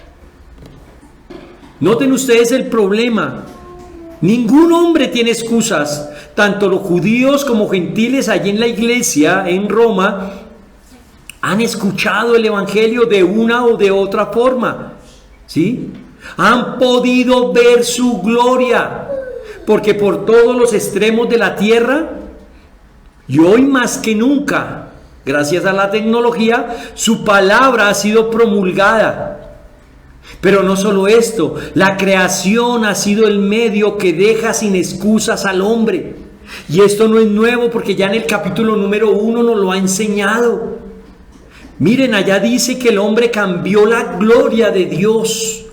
Noten ustedes el problema. Ningún hombre tiene excusas. Tanto los judíos como gentiles allí en la iglesia en Roma han escuchado el evangelio de una o de otra forma, ¿sí? Han podido ver su gloria, porque por todos los extremos de la tierra, y hoy más que nunca, gracias a la tecnología, su palabra ha sido promulgada. Pero no solo esto, la creación ha sido el medio que deja sin excusas al hombre. Y esto no es nuevo, porque ya en el capítulo número 1 nos lo ha enseñado. Miren, allá dice que el hombre cambió la gloria de Dios,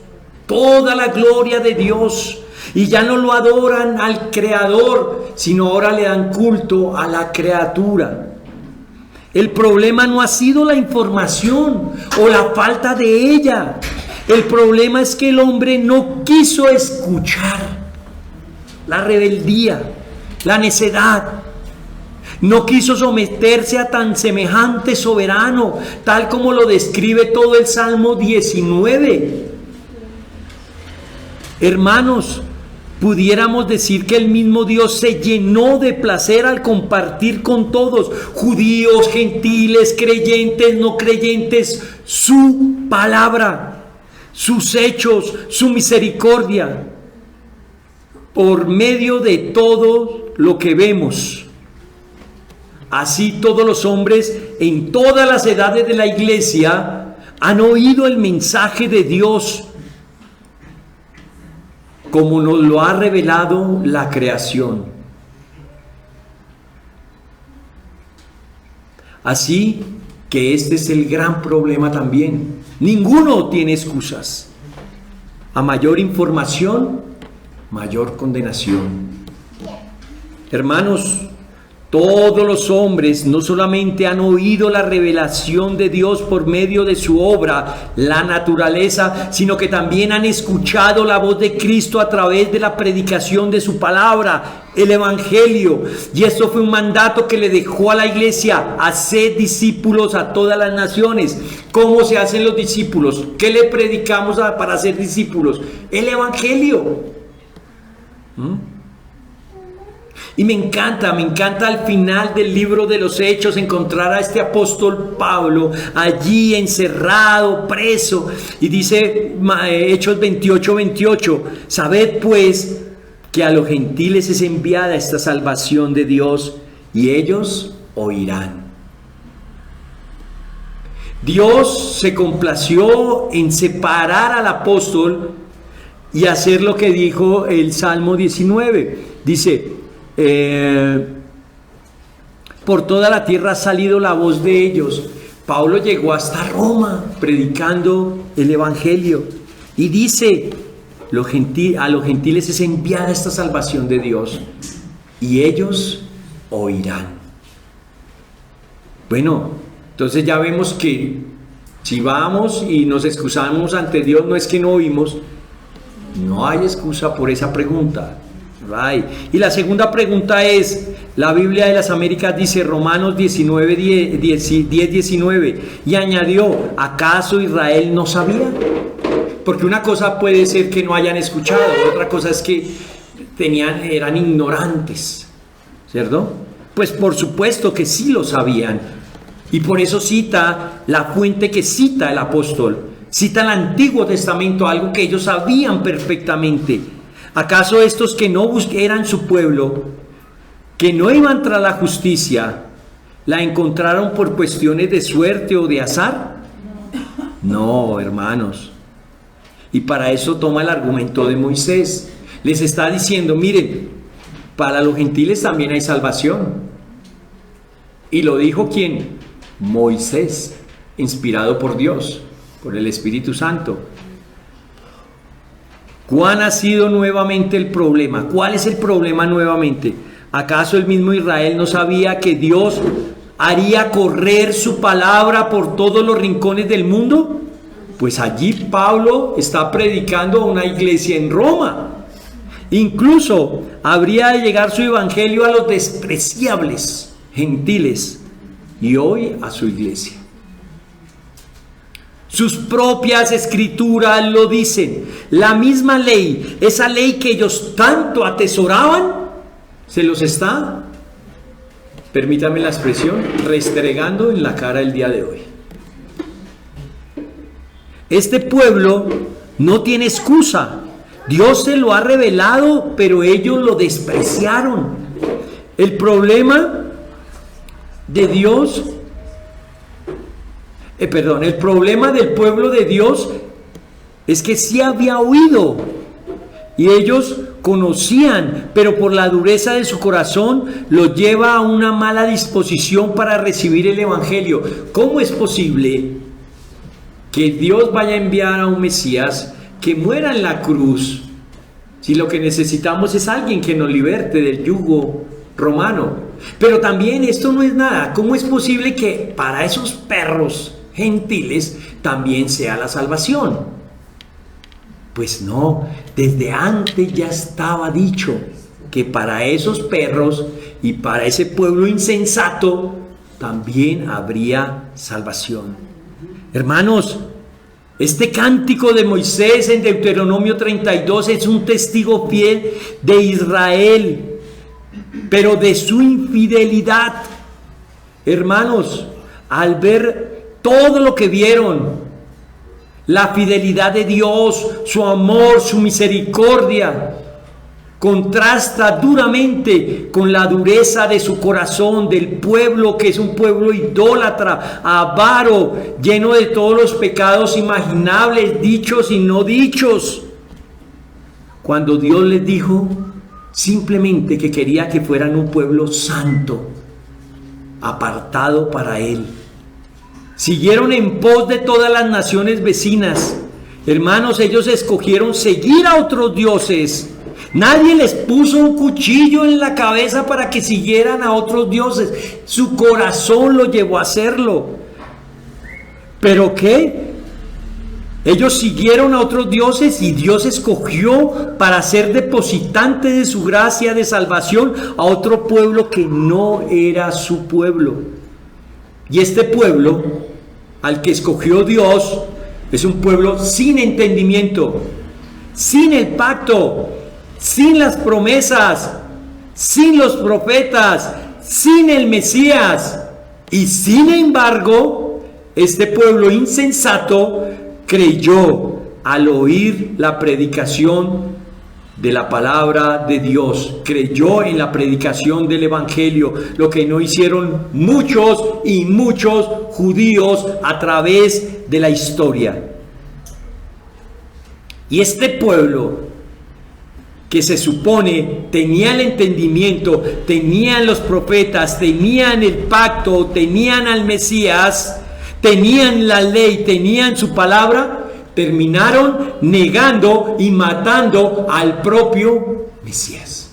toda la gloria de Dios, y ya no lo adoran al Creador, sino ahora le dan culto a la criatura. El problema no ha sido la información o la falta de ella. El problema es que el hombre no quiso escuchar. La rebeldía, la necedad. No quiso someterse a tan semejante soberano, tal como lo describe todo el Salmo 19. Hermanos, pudiéramos decir que el mismo Dios se llenó de placer al compartir con todos, judíos, gentiles, creyentes, no creyentes, su palabra, sus hechos, su misericordia, por medio de todo lo que vemos. Así todos los hombres en todas las edades de la iglesia han oído el mensaje de Dios, como nos lo ha revelado la creación. Así que este es el gran problema también. Ninguno tiene excusas. A mayor información, mayor condenación. Hermanos, todos los hombres no solamente han oído la revelación de Dios por medio de su obra, la naturaleza, sino que también han escuchado la voz de Cristo a través de la predicación de su palabra, el evangelio. Y esto fue un mandato que le dejó a la iglesia: hacer discípulos a todas las naciones. ¿Cómo se hacen los discípulos? ¿Qué le predicamos para hacer discípulos? El evangelio. Y me encanta al final del libro de los Hechos encontrar a este apóstol Pablo allí encerrado, preso, y dice Hechos 28:28, sabed pues que a los gentiles es enviada esta salvación de Dios, y ellos oirán. Dios se complació en separar al apóstol y hacer lo que dijo el Salmo 19. Dice: por toda la tierra ha salido la voz de ellos. Pablo llegó hasta Roma predicando el evangelio, y dice: a los gentiles es enviada esta salvación de Dios, y ellos oirán. Bueno, entonces ya vemos que si vamos y nos excusamos ante Dios, no es que no oímos, no hay excusa por esa pregunta. Y la segunda pregunta es, la Biblia de las Américas dice, Romanos 10:19, y añadió: ¿acaso Israel no sabía? Porque una cosa puede ser que no hayan escuchado, otra cosa es que eran ignorantes, ¿cierto? Pues por supuesto que sí lo sabían, y por eso cita la fuente que cita el apóstol, cita el Antiguo Testamento, algo que ellos sabían perfectamente. ¿Acaso estos que no eran su pueblo, que no iban tras la justicia, ¿La encontraron por cuestiones de suerte o de azar? No, hermanos. Y para eso toma el argumento de Moisés. Les está diciendo, miren, para los gentiles también hay salvación. ¿Y lo dijo quién? Moisés, inspirado por Dios, por el Espíritu Santo. ¿Cuál ha sido nuevamente el problema? ¿Cuál es el problema nuevamente? ¿Acaso el mismo Israel no sabía que Dios haría correr su palabra por todos los rincones del mundo? Pues allí Pablo está predicando a una iglesia en Roma. Incluso habría de llegar su evangelio a los despreciables gentiles y hoy a su iglesia. Sus propias escrituras lo dicen. La misma ley, esa ley que ellos tanto atesoraban, se los está, permítame la expresión, restregando en la cara el día de hoy. Este pueblo no tiene excusa. Dios se lo ha revelado, pero ellos lo despreciaron. El problema de Dios, el problema del pueblo de Dios es que sí había oído y ellos conocían, pero por la dureza de su corazón los lleva a una mala disposición para recibir el evangelio. ¿Cómo es posible que Dios vaya a enviar a un Mesías que muera en la cruz si lo que necesitamos es alguien que nos liberte del yugo romano? Pero también esto no es nada. ¿Cómo es posible que para esos perros gentiles también sea la salvación? Pues no, desde antes ya estaba dicho que para esos perros y para ese pueblo insensato también habría salvación. Hermanos, este cántico de Moisés en Deuteronomio 32 es un testigo fiel de Israel, pero de su infidelidad. Hermanos, al ver todo lo que vieron, la fidelidad de Dios, su amor, su misericordia, contrasta duramente con la dureza de su corazón, del pueblo que es un pueblo idólatra, avaro, lleno de todos los pecados imaginables, dichos y no dichos. Cuando Dios les dijo simplemente que quería que fueran un pueblo santo, apartado para Él. Siguieron en pos de todas las naciones vecinas. Hermanos, ellos escogieron seguir a otros dioses. Nadie les puso un cuchillo en la cabeza para que siguieran a otros dioses. Su corazón lo llevó a hacerlo. ¿Pero qué? Ellos siguieron a otros dioses y Dios escogió para ser depositante de su gracia de salvación a otro pueblo que no era su pueblo. Y este pueblo al que escogió Dios es un pueblo sin entendimiento, sin el pacto, sin las promesas, sin los profetas, sin el Mesías. Y sin embargo, este pueblo insensato creyó al oír la predicación de la palabra de Dios, creyó en la predicación del evangelio, lo que no hicieron muchos y muchos judíos a través de la historia. Y este pueblo, que se supone tenía el entendimiento, tenían los profetas, tenían el pacto, tenían al Mesías, tenían la ley, tenían su palabra, terminaron negando y matando al propio Mesías.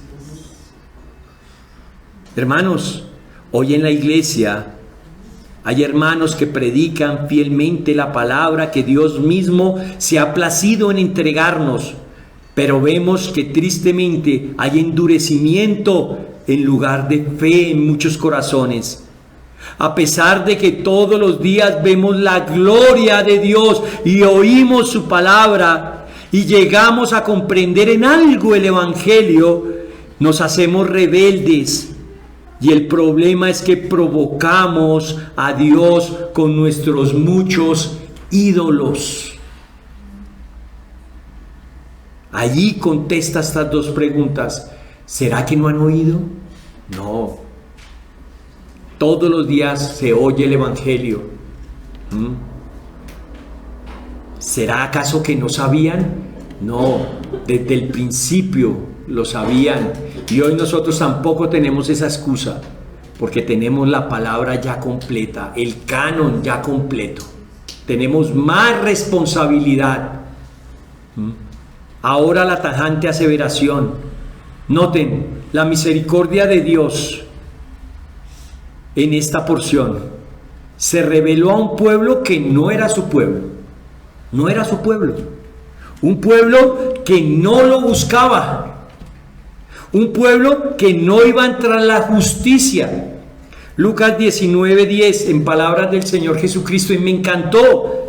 Hermanos, hoy en la iglesia hay hermanos que predican fielmente la palabra que Dios mismo se ha placido en entregarnos, pero vemos que tristemente hay endurecimiento en lugar de fe en muchos corazones. A pesar de que todos los días vemos la gloria de Dios y oímos su palabra y llegamos a comprender en algo el evangelio, nos hacemos rebeldes. Y el problema es que provocamos a Dios con nuestros muchos ídolos. Allí contesta estas dos preguntas. ¿Será que no han oído? No. Todos los días se oye el Evangelio. ¿Será acaso que no sabían? No, desde el principio lo sabían. Y hoy nosotros tampoco tenemos esa excusa, porque tenemos la palabra ya completa, el canon ya completo. Tenemos más responsabilidad. Ahora la tajante aseveración. Noten la misericordia de Dios en esta porción. Se reveló a un pueblo que no era su pueblo. No era su pueblo. Un pueblo que no lo buscaba. Un pueblo que no iba tras la justicia. Lucas 19:10, en palabras del Señor Jesucristo, y me encantó.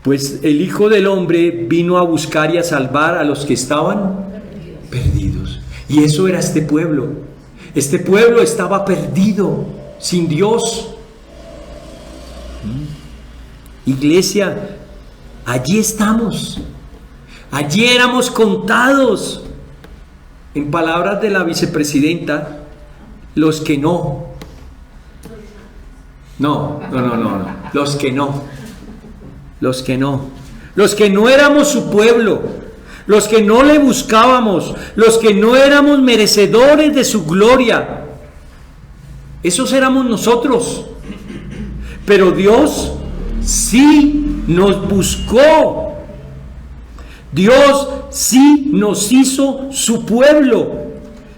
Pues el Hijo del Hombre vino a buscar y a salvar a los que estaban perdidos. Y eso era este pueblo. Este pueblo estaba perdido, sin Dios. Iglesia, allí estamos. Allí éramos contados. En palabras de la vicepresidenta, los que no. No. Los que no. Los que no. Los que no éramos su pueblo. Los que no le buscábamos. Los que no éramos merecedores de su gloria. Esos éramos nosotros. Pero Dios sí nos buscó. Dios sí nos hizo su pueblo.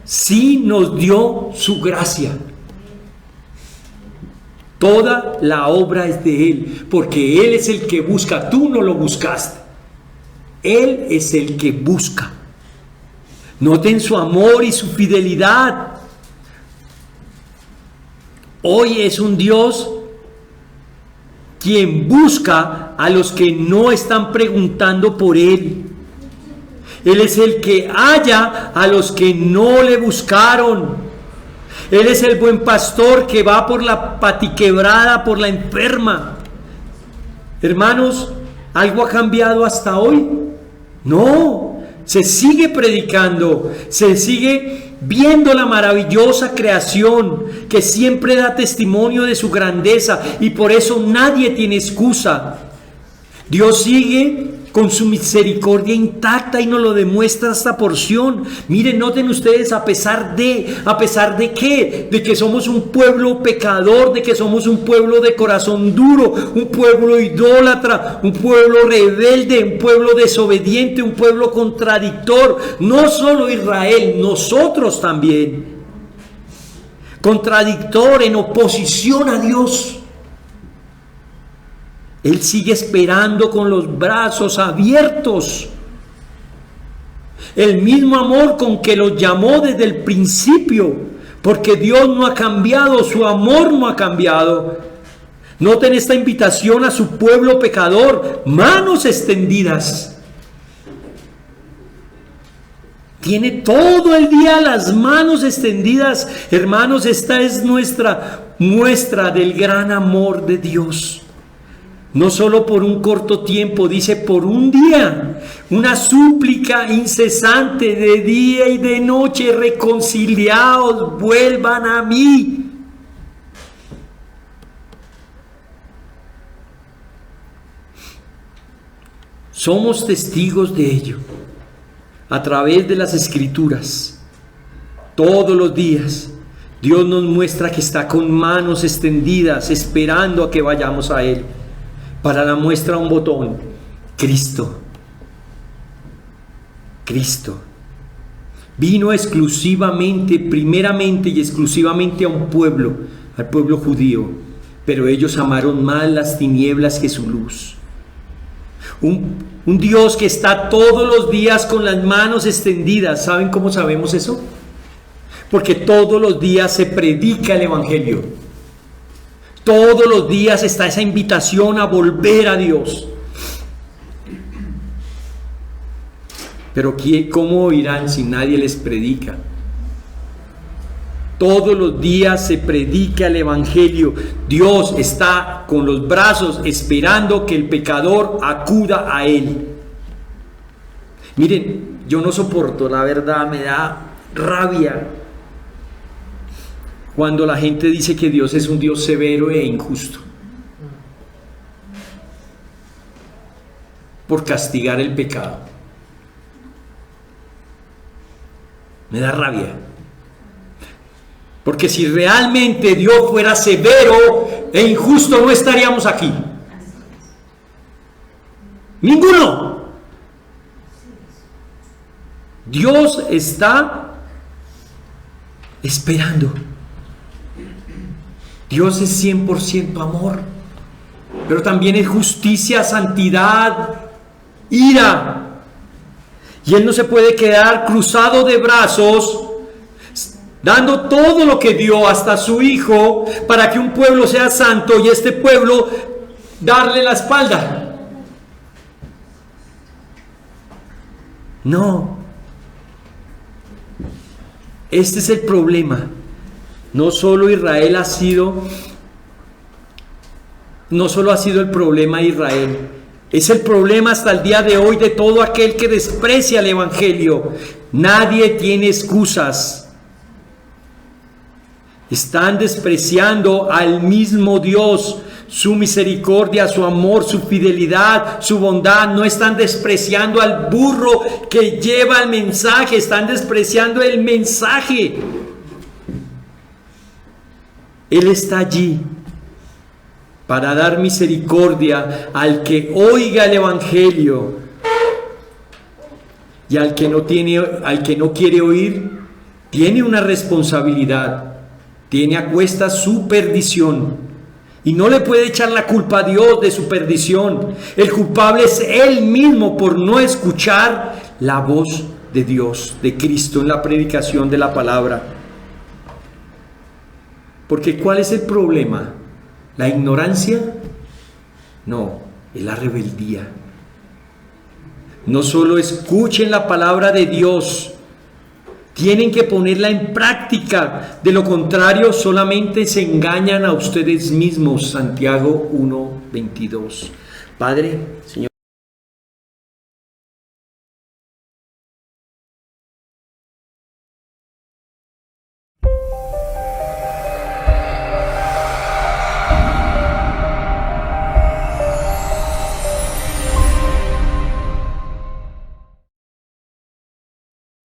Sí nos dio su gracia. Toda la obra es de Él, porque Él es el que busca. Tú no lo buscaste. Él es el que busca. Noten su amor y su fidelidad. Hoy es un Dios quien busca a los que no están preguntando por Él. Él es el que halla a los que no le buscaron. Él es el buen pastor que va por la patiquebrada, por la enferma. Hermanos, ¿algo ha cambiado hasta hoy? No, se sigue predicando, se sigue viendo la maravillosa creación que siempre da testimonio de su grandeza, y por eso nadie tiene excusa. Dios sigue con su misericordia intacta y nos lo demuestra esta porción. Miren, noten ustedes, a pesar de ¿qué? De que somos un pueblo pecador, de que somos un pueblo de corazón duro, un pueblo idólatra, un pueblo rebelde, un pueblo desobediente, un pueblo contradictor. No solo Israel, nosotros también. Contradictor, en oposición a Dios. Él sigue esperando con los brazos abiertos. El mismo amor con que los llamó desde el principio, porque Dios no ha cambiado, su amor no ha cambiado. Noten esta invitación a su pueblo pecador: manos extendidas. Tiene todo el día las manos extendidas. Hermanos, esta es nuestra muestra del gran amor de Dios. No solo por un corto tiempo, dice por un día, una súplica incesante de día y de noche: reconciliaos, vuelvan a mí. Somos testigos de ello a través de las Escrituras. Todos los días Dios nos muestra que está con manos extendidas, esperando a que vayamos a Él. Para la muestra, un botón: Cristo. Cristo vino exclusivamente, primeramente y exclusivamente a un pueblo, al pueblo judío, pero ellos amaron más las tinieblas que su luz. Un Dios que está todos los días con las manos extendidas. ¿Saben cómo sabemos eso? Porque todos los días se predica el Evangelio. Todos los días está esa invitación a volver a Dios. Pero ¿cómo oirán si nadie les predica? Todos los días se predica el Evangelio. Dios está con los brazos esperando que el pecador acuda a Él. Miren, yo no soporto, la verdad, me da rabia cuando la gente dice que Dios es un Dios severo e injusto por castigar el pecado. Me da rabia. Porque si realmente Dios fuera severo e injusto, no estaríamos aquí. Ninguno. Dios está esperando. Dios es 100% amor, pero también es justicia, santidad, ira. Y Él no se puede quedar cruzado de brazos, dando todo lo que dio hasta su Hijo para que un pueblo sea santo y este pueblo darle la espalda. No. Este es el problema. No solo ha sido el problema de Israel, es el problema hasta el día de hoy de todo aquel que desprecia el Evangelio. Nadie tiene excusas. Están despreciando al mismo Dios, su misericordia, su amor, su fidelidad, su bondad. No están despreciando al burro que lleva el mensaje, están despreciando el mensaje. Él está allí para dar misericordia al que oiga el Evangelio, y al que no quiere oír, tiene una responsabilidad, tiene a cuestas su perdición, y no le puede echar la culpa a Dios de su perdición. El culpable es él mismo por no escuchar la voz de Dios, de Cristo en la predicación de la palabra. Porque ¿cuál es el problema? ¿La ignorancia? No, es la rebeldía. No solo escuchen la palabra de Dios, tienen que ponerla en práctica. De lo contrario, solamente se engañan a ustedes mismos. Santiago 1:22. Padre, Señor.